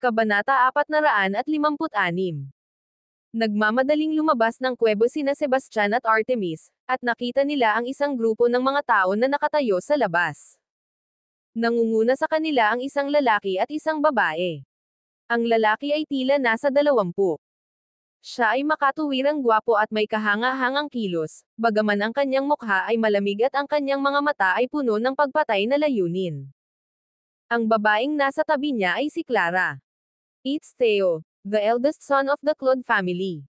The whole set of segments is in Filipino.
Kabanata 456. Nagmamadaling lumabas ng kuwebo sina Sebastian at Artemis, at nakita nila ang isang grupo ng mga tao na nakatayo sa labas. Nangunguna sa kanila ang isang lalaki at isang babae. Ang lalaki ay tila nasa 20. Siya ay makatuwirang gwapo at may kahanga-hangang kilos, bagaman ang kanyang mukha ay malamig at ang kanyang mga mata ay puno ng pagpatay na layunin. Ang babaeng nasa tabi niya ay si Clara. It's Theo, the eldest son of the Claude family.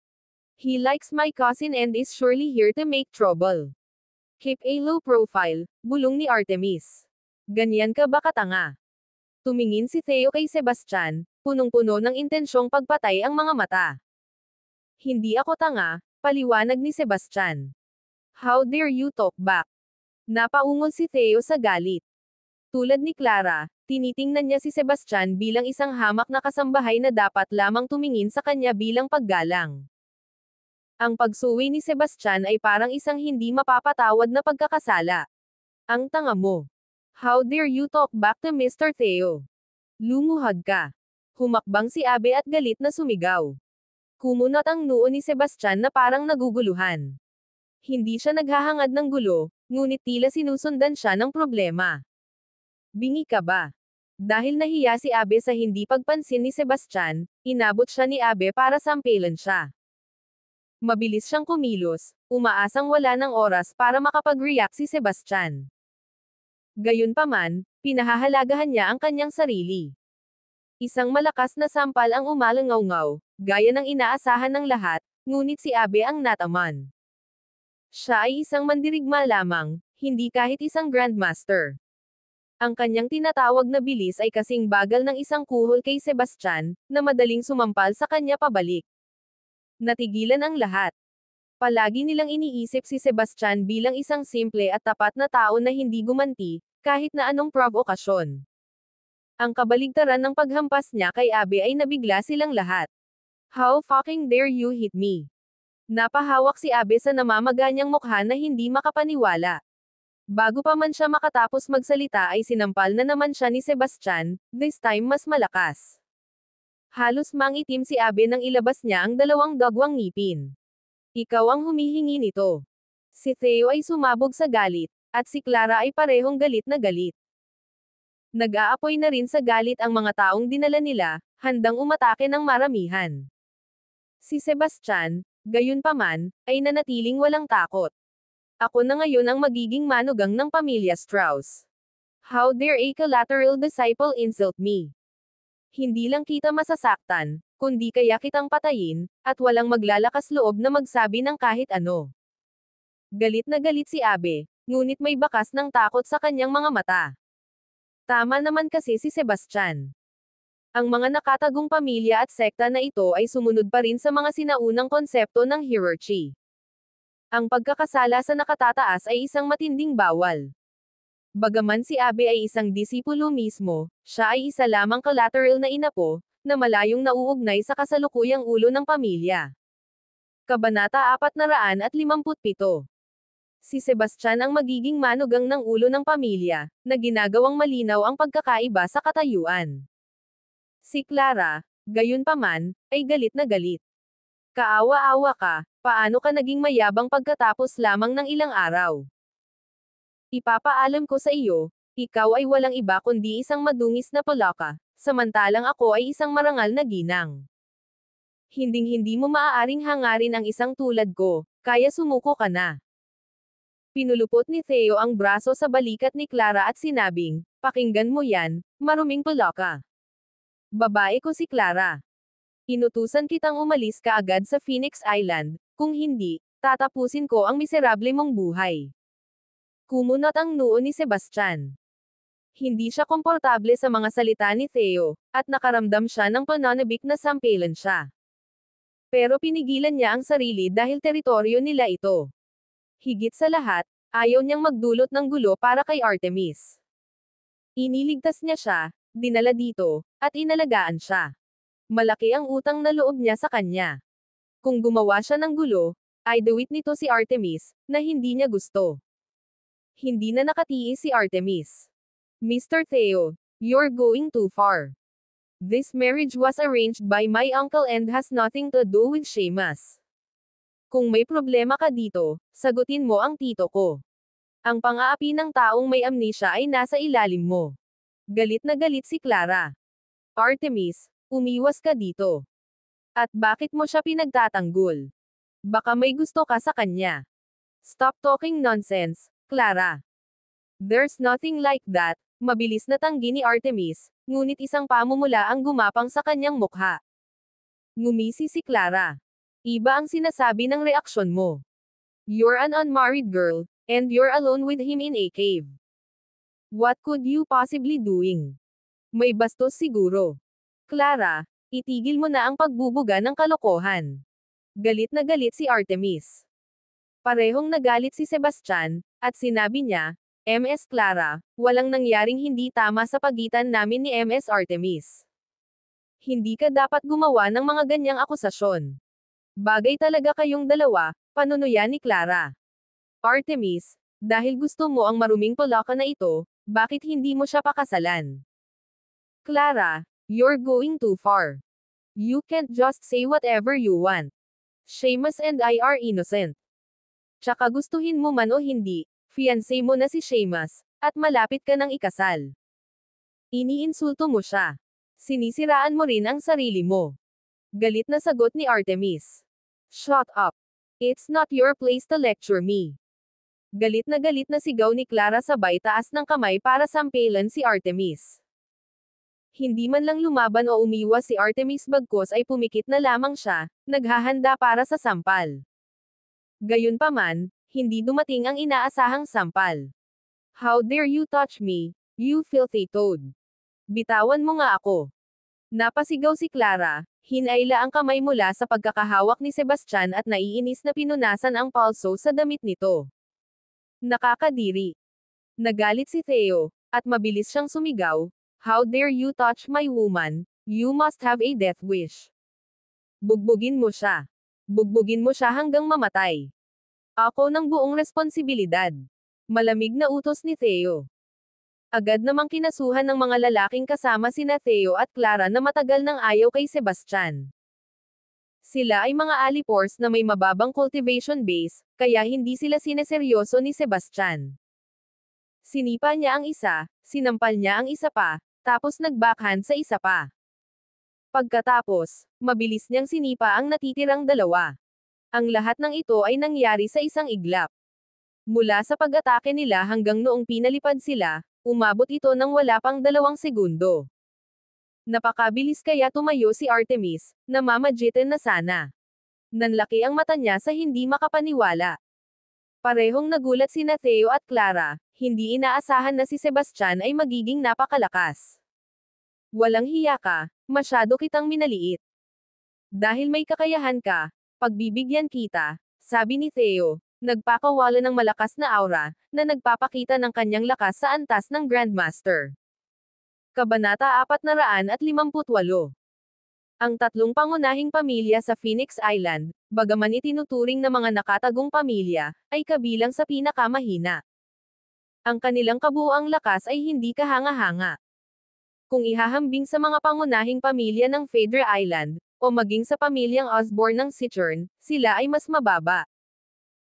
He likes my cousin and is surely here to make trouble. Keep a low profile, bulong ni Artemis. Ganyan ka ba katanga? Tumingin si Theo kay Sebastian, punong-puno ng intensyong pagpatay ang mga mata. Hindi ako tanga, paliwanag ni Sebastian. How dare you talk back? Napaungol si Theo sa galit. Tulad ni Clara, tinitingnan niya si Sebastian bilang isang hamak na kasambahay na dapat lamang tumingin sa kanya bilang paggalang. Ang pagsuwi ni Sebastian ay parang isang hindi mapapatawad na pagkakasala. Ang tanga mo. How dare you talk back to Mr. Theo? Lumuhod ka. Humakbang si Abe at galit na sumigaw. Kumunot ang noo ni Sebastian na parang naguguluhan. Hindi siya naghahangad ng gulo, ngunit tila sinusundan siya ng problema. Bingi ka ba? Dahil nahiya si Abe sa hindi pagpansin ni Sebastian, inabot siya ni Abe para sampilan siya. Mabilis siyang kumilos, umaasang wala ng oras para makapag-react si Sebastian. Gayunpaman, pinahahalagahan niya ang kanyang sarili. Isang malakas na sampal ang umalangaw-ngaw, gaya ng inaasahan ng lahat, ngunit si Abe ang nataman. Siya ay isang mandirigma lamang, hindi kahit isang grandmaster. Ang kanyang tinatawag na bilis ay kasing bagal ng isang kuhol kay Sebastian, na madaling sumampal sa kanya pabalik. Natigilan ang lahat. Palagi nilang iniisip si Sebastian bilang isang simple at tapat na tao na hindi gumanti, kahit na anong provokasyon. Ang kabaligtaran ng paghampas niya kay Abe ay nabigla silang lahat. How fucking dare you hit me? Napahawak si Abe sa namamaganyang mukha na hindi makapaniwala. Bago pa man siya makatapos magsalita ay sinampal na naman siya ni Sebastian, this time mas malakas. Halos mangitim si Abe nang ilabas niya ang dalawang dagwang ngipin. Ikaw ang humihingi nito. Si Theo ay sumabog sa galit, at si Clara ay parehong galit na galit. Nag-aapoy na rin sa galit ang mga taong dinala nila, handang umatake ng maramihan. Si Sebastian, gayunpaman, ay nanatiling walang takot. Ako na ngayon ang magiging manugang ng pamilya Strauss. How dare a collateral disciple insult me? Hindi lang kita masasaktan, kundi kaya kitang patayin, at walang maglalakas loob na magsabi ng kahit ano. Galit na galit si Abe, ngunit may bakas ng takot sa kanyang mga mata. Tama naman kasi si Sebastian. Ang mga nakatagong pamilya at sekta na ito ay sumunod pa rin sa mga sinaunang konsepto ng hierarchy. Ang pagkakasala sa nakatataas ay isang matinding bawal. Bagaman si Abe ay isang disipulo mismo, siya ay isa lamang collateral na inapo, na malayong nauugnay sa kasalukuyang ulo ng pamilya. Kabanata 457. Si Sebastian ang magiging manugang ng ulo ng pamilya, na ginagawang malinaw ang pagkakaiba sa katayuan. Si Clara, gayunpaman, ay galit na galit. Kaawa-awa ka, paano ka naging mayabang pagkatapos lamang ng ilang araw? Ipapaalam ko sa iyo, ikaw ay walang iba kundi isang madungis na palaka, samantalang ako ay isang marangal na ginang. Hinding-hindi mo maaaring hangarin ang isang tulad ko, kaya sumuko ka na. Pinulupot ni Theo ang braso sa balikat ni Clara at sinabing, pakinggan mo yan, maruming palaka. Babae ko si Clara. Inutusan kitang umalis ka agad sa Phoenix Island, kung hindi, tatapusin ko ang miserable mong buhay. Kumunot ang noo ni Sebastian. Hindi siya komportable sa mga salita ni Theo, at nakaramdam siya ng pananabik na sampilan siya. Pero pinigilan niya ang sarili dahil teritoryo nila ito. Higit sa lahat, ayaw niyang magdulot ng gulo para kay Artemis. Iniligtas niya siya, dinala dito, at inalagaan siya. Malaki ang utang na loob niya sa kanya. Kung gumawa siya ng gulo, ay dawit nito si Artemis, na hindi niya gusto. Hindi na nakatiis si Artemis. Mr. Theo, you're going too far. This marriage was arranged by my uncle and has nothing to do with Seamus. Kung may problema ka dito, sagutin mo ang tito ko. Ang pang-aapi ng taong may amnesia ay nasa ilalim mo. Galit na galit si Clara. Artemis, umiwas ka dito. At bakit mo siya pinagtatanggol? Baka may gusto ka sa kanya. Stop talking nonsense, Clara. There's nothing like that, mabilis na tanggi ni Artemis, ngunit isang pamumula ang gumapang sa kanyang mukha. Ngumisi si Clara. Iba ang sinasabi ng reaksyon mo. You're an unmarried girl, and you're alone with him in a cave. What could you possibly doing? May bastos siguro. Clara, itigil mo na ang pagbubuga ng kalokohan. Galit na galit si Artemis. Parehong nagalit si Sebastian, at sinabi niya, Ms. Clara, walang nangyaring hindi tama sa pagitan namin ni Ms. Artemis. Hindi ka dapat gumawa ng mga ganyang akusasyon. Bagay talaga kayong dalawa, panunuyan ni Clara. Artemis, dahil gusto mo ang maruming palaka na ito, bakit hindi mo siya pakasalan? Clara, you're going too far. You can't just say whatever you want. Seamus and I are innocent. Tsaka gustuhin mo man o hindi, fiancé mo na si Seamus, at malapit ka ng ikasal. Iniinsulto mo siya. Sinisiraan mo rin ang sarili mo. Galit na sagot ni Artemis. Shut up. It's not your place to lecture me. Galit na sigaw ni Clara sabay taas ng kamay para sampelan si Artemis. Hindi man lang lumaban o umiwas si Artemis bagkos ay pumikit na lamang siya, naghahanda para sa sampal. Gayunpaman, hindi dumating ang inaasahang sampal. How dare you touch me, you filthy toad. Bitawan mo nga ako. Napasigaw si Clara, hinayla ang kamay mula sa pagkakahawak ni Sebastian at naiinis na pinunasan ang palso sa damit nito. Nakakadiri. Nagalit si Theo, at mabilis siyang sumigaw, How dare you touch my woman, you must have a death wish. Bugbugin mo siya. Bugbugin mo siya hanggang mamatay. Ako ng buong responsibilidad. Malamig na utos ni Theo. Agad namang kinasuhan ng mga lalaking kasama sina Theo at Clara na matagal nang ayaw kay Sebastian. Sila ay mga alipors na may mababang cultivation base, kaya hindi sila sineseryoso ni Sebastian. Sinipa niya ang isa, sinampal niya ang isa pa, tapos nagbackhand sa isa pa. Pagkatapos, mabilis niyang sinipa ang natitirang dalawa. Ang lahat ng ito ay nangyari sa isang iglap. Mula sa pag-atake nila hanggang noong pinalipad sila, umabot ito ng wala pang 2 segundo. Napakabilis kaya tumayo si Artemis, namamagitan na sana. Nanlaki ang mata niya sa hindi makapaniwala. Parehong nagulat sina Theo at Clara, hindi inaasahan na si Sebastian ay magiging napakalakas. Walang hiya ka, masyado kitang minaliit. Dahil may kakayahan ka, pagbibigyan kita, sabi ni Theo, nagpakawala ng malakas na aura, na nagpapakita ng kanyang lakas sa antas ng Grandmaster. Kabanata 458. Ang tatlong pangunahing pamilya sa Phoenix Island, bagaman itinuturing na mga nakatagong pamilya, ay kabilang sa pinakamahina. Ang kanilang kabuuang lakas ay hindi kahanga-hanga. Kung ihahambing sa mga pangunahing pamilya ng Fader Island, o maging sa pamilyang Osborne ng Cichern, sila ay mas mababa.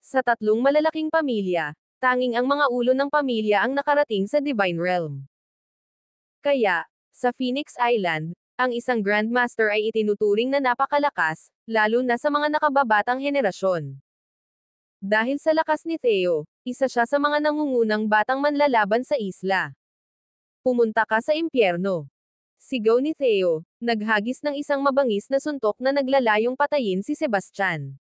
Sa tatlong malalaking pamilya, tanging ang mga ulo ng pamilya ang nakarating sa Divine Realm. Kaya, sa Phoenix Island, ang isang Grandmaster ay itinuturing na napakalakas, lalo na sa mga nakababatang henerasyon. Dahil sa lakas ni Theo, isa siya sa mga nangungunang batang manlalaban sa isla. Pumunta ka sa impyerno. Sigaw ni Theo, naghagis ng isang mabangis na suntok na naglalayong patayin si Sebastian.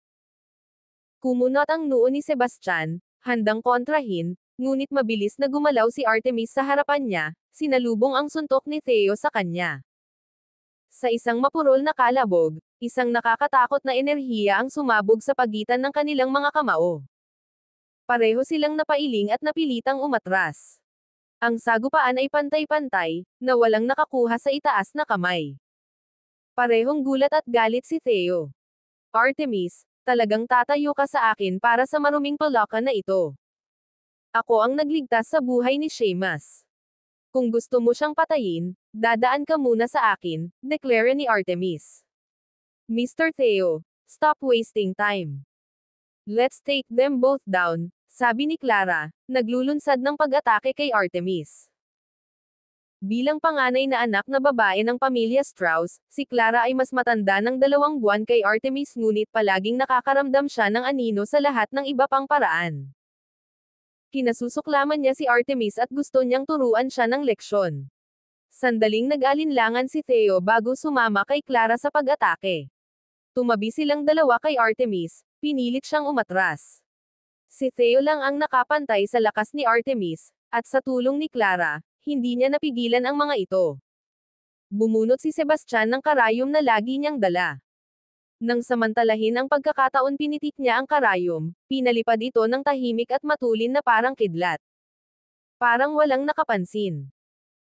Kumunot ang noo ni Sebastian, handang kontrahin, ngunit mabilis na gumalaw si Artemis sa harapan niya, sinalubong ang suntok ni Theo sa kanya. Sa isang mapurol na kalabog, isang nakakatakot na enerhiya ang sumabog sa pagitan ng kanilang mga kamao. Pareho silang napailing at napilitang umatras. Ang sagupaan ay pantay-pantay, na walang nakakuha sa itaas na kamay. Parehong gulat at galit si Theo. Artemis, talagang tatayo ka sa akin para sa maruming palaka na ito. Ako ang nagligtas sa buhay ni Seamus. Kung gusto mo siyang patayin, dadaan ka muna sa akin, deklara ni Artemis. Mr. Theo, stop wasting time. Let's take them both down, sabi ni Clara, naglulunsad ng pag-atake kay Artemis. Bilang panganay na anak na babae ng pamilya Strauss, si Clara ay mas matanda ng 2 buwan kay Artemis ngunit palaging nakakaramdam siya ng anino sa lahat ng iba pang paraan. Kinasusuklaman niya si Artemis at gusto niyang turuan siya ng leksyon. Sandaling nag-alinlangan si Theo bago sumama kay Clara sa pag-atake. Tumabi silang dalawa kay Artemis, pinilit siyang umatras. Si Theo lang ang nakapantay sa lakas ni Artemis, at sa tulong ni Clara, hindi niya napigilan ang mga ito. Bumunot si Sebastian ng karayom na lagi niyang dala. Nang samantalahin ang pagkakataon pinitik niya ang karayom, pinalipad ito ng tahimik at matulin na parang kidlat. Parang walang nakapansin.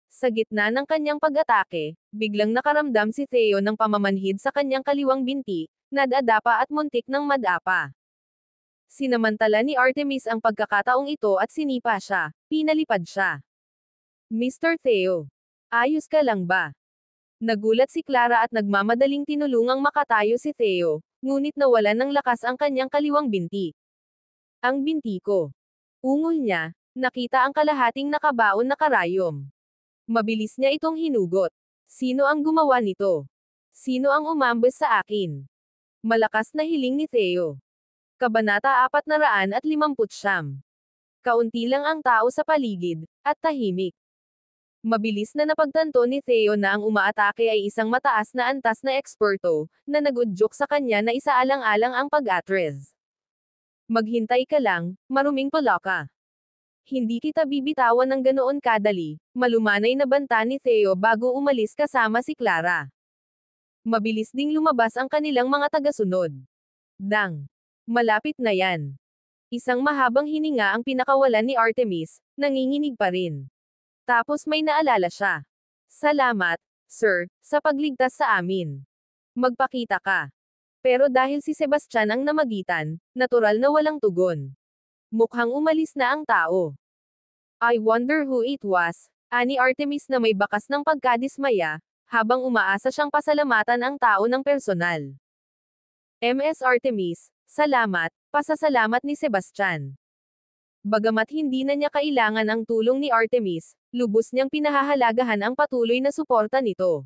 Sa gitna ng kanyang pag-atake, biglang nakaramdam si Theo ng pamamanhid sa kanyang kaliwang binti, nadadapa at muntik ng madapa. Sinamantala ni Artemis ang pagkakataong ito at sinipa siya, pinalipad siya. Mr. Theo, ayos ka lang ba? Nagulat si Clara at nagmamadaling tinulungang makatayo si Theo, ngunit nawalan ng lakas ang kanyang kaliwang binti. Ang binti ko. Ungol niya, nakita ang kalahating nakabaon na karayom. Mabilis niya itong hinugot. Sino ang gumawa nito? Sino ang umambes sa akin? Malakas na hiling ni Theo. Kabanata 459. Kaunti lang ang tao sa paligid, at tahimik. Mabilis na napagtanto ni Theo na ang umaatake ay isang mataas na antas na eksperto, na nagudyok sa kanya na isaalang-alang ang pag-atres. Maghintay ka lang, maruming palaka. Hindi kita bibitawan ng ganoon kadali, malumanay na banta ni Theo bago umalis kasama si Clara. Mabilis ding lumabas ang kanilang mga tagasunod. Dang! Malapit na yan. Isang mahabang hininga ang pinakawalan ni Artemis, nanginginig pa rin. Tapos may naalala siya. Salamat, sir, sa pagligtas sa amin. Magpakita ka. Pero dahil si Sebastian ang namagitan, natural na walang tugon. Mukhang umalis na ang tao. I wonder who it was, ani Artemis na may bakas ng pagkadismaya, habang umaasa siyang pasalamatan ang tao ng personal. Ms. Artemis, salamat, pasasalamat ni Sebastian. Bagamat hindi na niya kailangan ang tulong ni Artemis, lubos niyang pinahahalagahan ang patuloy na suporta nito.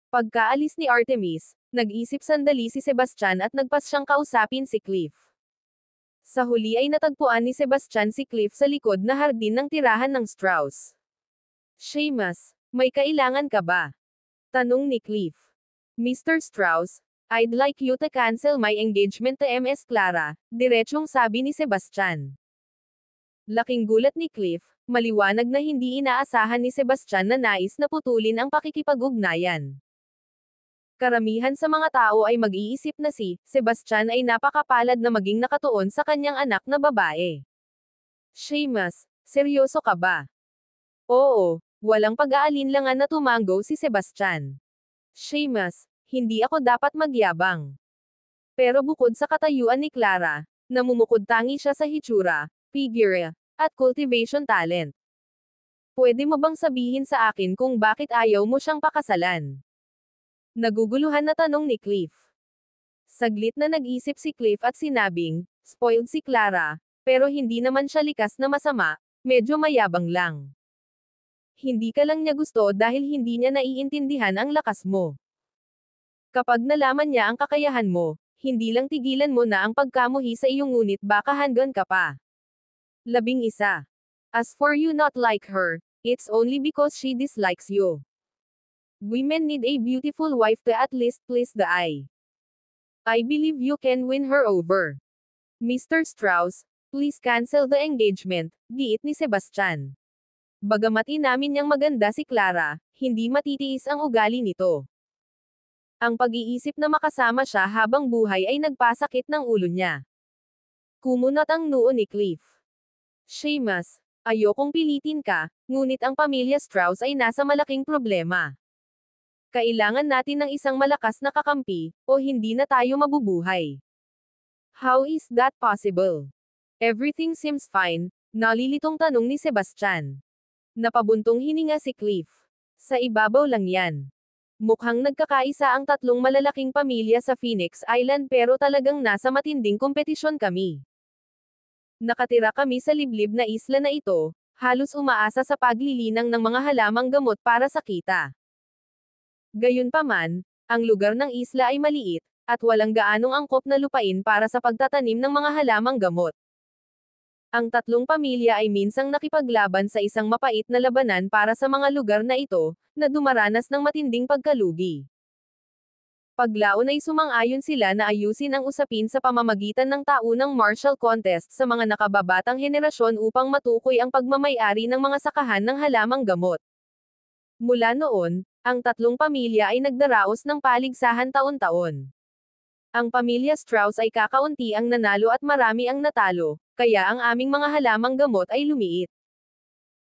Pagkaalis ni Artemis, nag-isip sandali si Sebastian at nagpas siyang kausapin si Cliff. Sa huli ay natagpuan ni Sebastian si Cliff sa likod na hardin ng tirahan ng Strauss. Seamus, may kailangan ka ba? Tanong ni Cliff. Mr. Strauss, I'd like you to cancel my engagement to Ms. Clara, diretsong sabi ni Sebastian. Laking gulat ni Cliff, maliwanag na hindi inaasahan ni Sebastian na nais na putulin ang pakikipag-ugnayan. Karamihan sa mga tao ay mag-iisip na si Sebastian ay napakapalad na maging nakatuon sa kanyang anak na babae. Seamus, seryoso ka ba? Oo, walang pag-aalinlangan na tumanggo si Sebastian. Seamus, hindi ako dapat magyabang. Pero bukod sa katayuan ni Clara, namumukod tangi siya sa hitsura, figure, at cultivation talent. Pwede mo bang sabihin sa akin kung bakit ayaw mo siyang pakasalan? Naguguluhan na tanong ni Cliff. Saglit na nag-isip si Cliff at sinabing, spoiled si Clara, pero hindi naman siya likas na masama, medyo mayabang lang. Hindi ka lang niya gusto dahil hindi niya naiintindihan ang lakas mo. Kapag nalaman niya ang kakayahan mo, hindi lang tigilan mo na ang pagkamuhi sa iyong ngunit baka hanggang ka pa. 11. As for you not like her, it's only because she dislikes you. Women need a beautiful wife to at least please the eye. I believe you can win her over. Mr. Strauss, please cancel the engagement, giit ni Sebastian. Bagamat inamin niyang maganda si Clara, hindi matitiis ang ugali nito. Ang pag-iisip na makasama siya habang buhay ay nagpasakit ng ulo niya. Kumunot ang noo ni Cliff. Seamus, ayokong pilitin ka, ngunit ang pamilya Strauss ay nasa malaking problema. Kailangan natin ng isang malakas na kakampi, o hindi na tayo mabubuhay. How is that possible? Everything seems fine, nalilitong tanong ni Sebastian. Napabuntong hininga si Cliff. Sa ibabaw lang yan. Mukhang nagkakaisa ang tatlong malalaking pamilya sa Phoenix Island pero talagang nasa matinding kompetisyon kami. Nakatira kami sa liblib na isla na ito, halos umaasa sa paglilinang ng mga halamang gamot para sa kita. Gayunpaman, ang lugar ng isla ay maliit, at walang gaanong angkop na lupain para sa pagtatanim ng mga halamang gamot. Ang tatlong pamilya ay minsang nakipaglaban sa isang mapait na labanan para sa mga lugar na ito, na dumaranas ng matinding pagkalugi. Paglaon ay sumang-ayon sila na ayusin ang usapin sa pamamagitan ng taunang martial contest sa mga nakababatang henerasyon upang matukoy ang pagmamay-ari ng mga sakahan ng halamang gamot. Mula noon, ang tatlong pamilya ay nagdaraos ng paligsahan taon-taon. Ang pamilya Strauss ay kakaunti ang nanalo at marami ang natalo, kaya ang aming mga halamang gamot ay lumiit.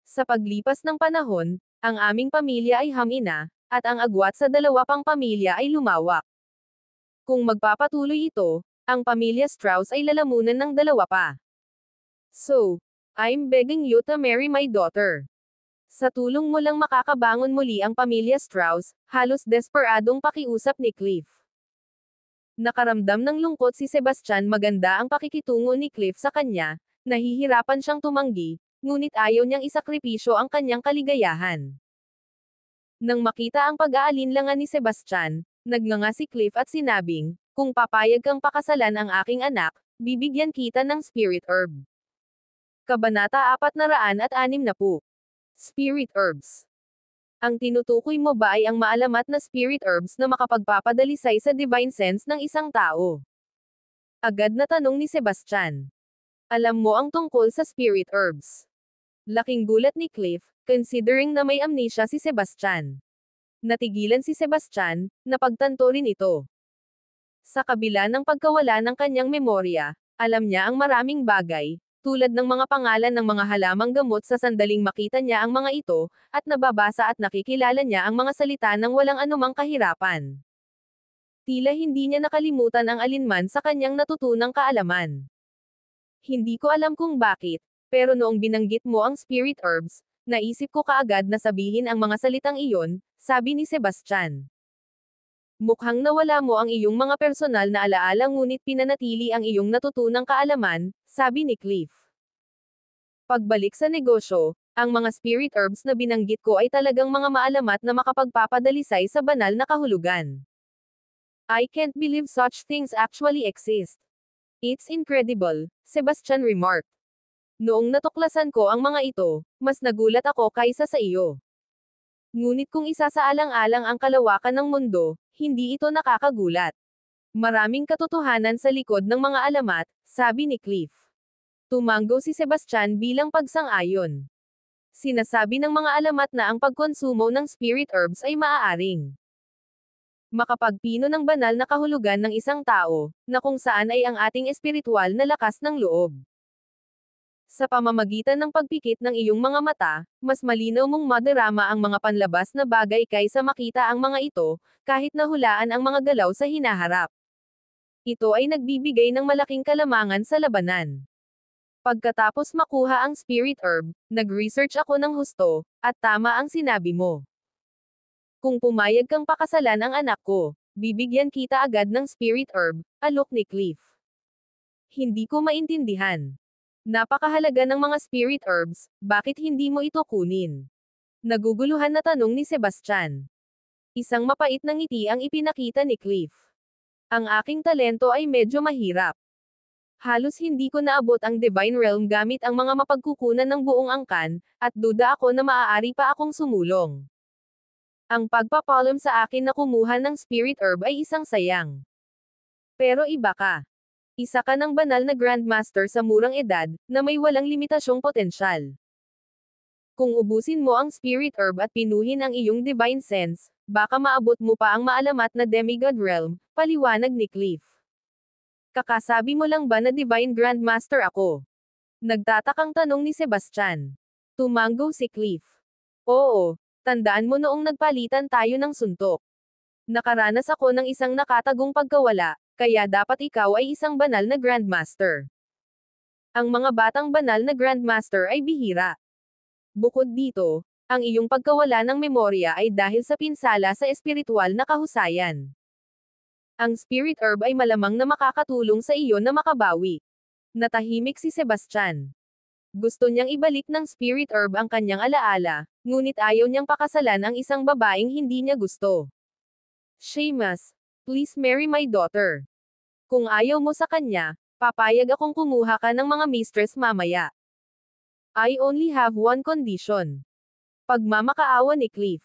Sa paglipas ng panahon, ang aming pamilya ay hamina, at ang agwat sa dalawa pang pamilya ay lumawak. Kung magpapatuloy ito, ang pamilya Strauss ay lalamunan ng dalawa pa. So, I'm begging you to marry my daughter. Sa tulong mo lang makakabangon muli ang pamilya Strauss, halos desperadong pakiusap ni Cliff. Nakaramdam ng lungkot si Sebastian, maganda ang pakikitungo ni Cliff sa kanya, nahihirapan siyang tumanggi, ngunit ayaw niyang isakripisyo ang kanyang kaligayahan. Nang makita ang pag-aalinlangan ni Sebastian, nagnganga si Cliff at sinabing, kung papayag kang pakasalan ang aking anak, bibigyan kita ng spirit herb. Kabanata 460. Spirit herbs. Ang tinutukoy mo ba ay ang maalamat na spirit herbs na makapagpapadalisay sa divine sense ng isang tao? Agad na tanong ni Sebastian. Alam mo ang tungkol sa spirit herbs? Laking gulat ni Cliff, considering na may amnesia si Sebastian. Natigilan si Sebastian, napagtanto rin ito. Sa kabila ng pagkawala ng kanyang memorya, alam niya ang maraming bagay, tulad ng mga pangalan ng mga halamang gamot sa sandaling makita niya ang mga ito, at nababasa at nakikilala niya ang mga salita ng walang anumang kahirapan. Tila hindi niya nakalimutan ang alinman sa kanyang natutunang kaalaman. Hindi ko alam kung bakit, pero noong binanggit mo ang spirit herbs, naisip ko kaagad na sabihin ang mga salitang iyon, sabi ni Sebastian. Mukhang nawala mo ang iyong mga personal na alaala ngunit pinanatili ang iyong natutunang kaalaman, sabi ni Cliff. Pagbalik sa negosyo, ang mga spirit herbs na binanggit ko ay talagang mga maalamat na makapagpapadalisay sa banal na kahulugan. I can't believe such things actually exist. It's incredible, Sebastian remarked. Noong natuklasan ko ang mga ito, mas nagulat ako kaysa sa iyo. Ngunit kung isasaalang-alang ang kalawakan ng mundo, hindi ito nakakagulat. Maraming katotohanan sa likod ng mga alamat, sabi ni Cliff. Tumango si Sebastian bilang pagsang-ayon. Sinasabi ng mga alamat na ang pagkonsumo ng spirit herbs ay maaaring makapagpino ng banal na kahulugan ng isang tao, na kung saan ay ang ating espiritual na lakas ng loob. Sa pamamagitan ng pagpikit ng iyong mga mata, mas malinaw mong madarama ang mga panlabas na bagay kaysa makita ang mga ito, kahit nahulaan ang mga galaw sa hinaharap. Ito ay nagbibigay ng malaking kalamangan sa labanan. Pagkatapos makuha ang spirit herb, nag-research ako ng husto, at tama ang sinabi mo. Kung pumayag kang pakasalan ang anak ko, bibigyan kita agad ng spirit herb, alok ni Cliff. Hindi ko maintindihan. Napakahalaga ng mga spirit herbs, bakit hindi mo ito kunin? Naguguluhan na tanong ni Sebastian. Isang mapait na ngiti ang ipinakita ni Cliff. Ang aking talento ay medyo mahirap. Halos hindi ko naabot ang Divine Realm gamit ang mga mapagkukunan ng buong angkan, at duda ako na maaari pa akong sumulong. Ang pagpapalm sa akin na kumuha ng spirit herb ay isang sayang. Pero iba ka. Isa ka ng banal na Grandmaster sa murang edad, na may walang limitasyong potensyal. Kung ubusin mo ang spirit herb at pinuhin ang iyong divine sense, baka maabot mo pa ang maalamat na demigod realm, paliwanag ni Cliff. Kakasabi mo lang ba na divine Grandmaster ako? Nagtatakang tanong ni Sebastian. Tumango si Cliff. Oo, tandaan mo noong nagpalitan tayo ng suntok. Nakaranas ako ng isang nakatagong pagkawala, kaya dapat ikaw ay isang banal na Grandmaster. Ang mga batang banal na Grandmaster ay bihira. Bukod dito, ang iyong pagkawala ng memorya ay dahil sa pinsala sa espiritual na kahusayan. Ang spirit herb ay malamang na makakatulong sa iyo na makabawi. Natahimik si Sebastian. Gusto niyang ibalik ng spirit herb ang kanyang alaala, ngunit ayaw niyang pakasalan ang isang babaeng hindi niya gusto. Seamus, please marry my daughter. Kung ayaw mo sa kanya, papayag akong kumuha ka ng mga mistress mamaya. I only have one condition. Pagmamakaawa ni Cliff.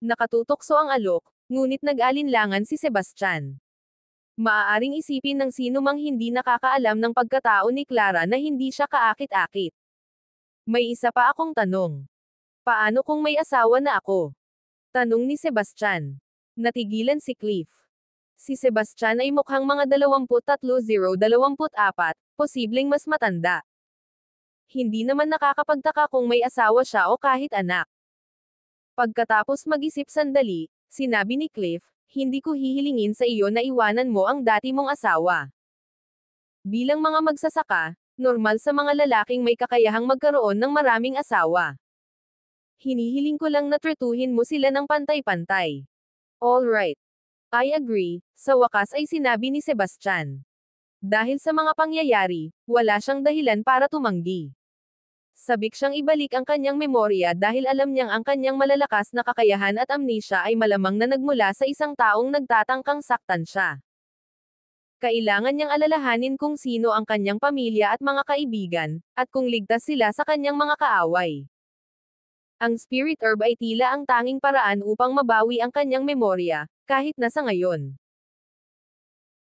Nakatutokso ang alok, ngunit nag-alinlangan si Sebastian. Maaaring isipin ng sino mang hindi nakakaalam ng pagkatao ni Clara na hindi siya kaakit-akit. May isa pa akong tanong. Paano kung may asawa na ako? Tanong ni Sebastian. Natigilan si Cliff. Si Sebastian ay mukhang mga 23-24, posibleng mas matanda. Hindi naman nakakapagtaka kung may asawa siya o kahit anak. Pagkatapos mag-isip sandali, sinabi ni Cliff, hindi ko hihilingin sa iyo na iwanan mo ang dati mong asawa. Bilang mga magsasaka, normal sa mga lalaking may kakayahang magkaroon ng maraming asawa. Hinihiling ko lang na tretuhin mo sila ng pantay-pantay. Alright. I agree, sa wakas ay sinabi ni Sebastian. Dahil sa mga pangyayari, wala siyang dahilan para tumanggi. Sabik siyang ibalik ang kanyang memorya dahil alam niyang ang kanyang malalakas na kakayahan at amnesia ay malamang na nagmula sa isang taong nagtatangkang saktan siya. Kailangan niyang alalahanin kung sino ang kanyang pamilya at mga kaibigan, at kung ligtas sila sa kanyang mga kaaway. Ang spirit herb ay tila ang tanging paraan upang mabawi ang kanyang memorya, kahit na sa ngayon.